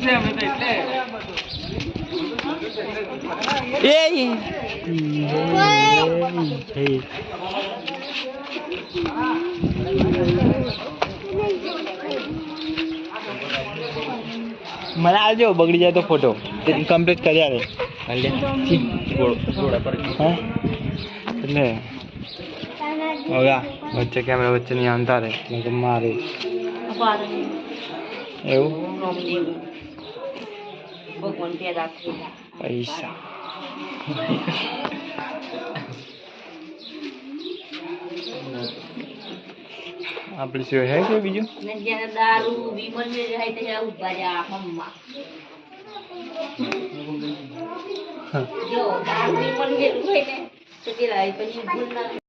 મને આવજો બગડી જાય તો ફોટો કમ્પ્લીટ કરી આવે એટલે હવે વચ્ચે કેમેરા વચ્ચે નહીં આનતા રહે મારે એવું પૈસા આપણે શું હે કે બીજું દારૂ વિમલ ને જાય તે ઉભા જા મમ્મા જો દારૂ વિમલ ને હોય ને તો કે પછી ભૂલ ના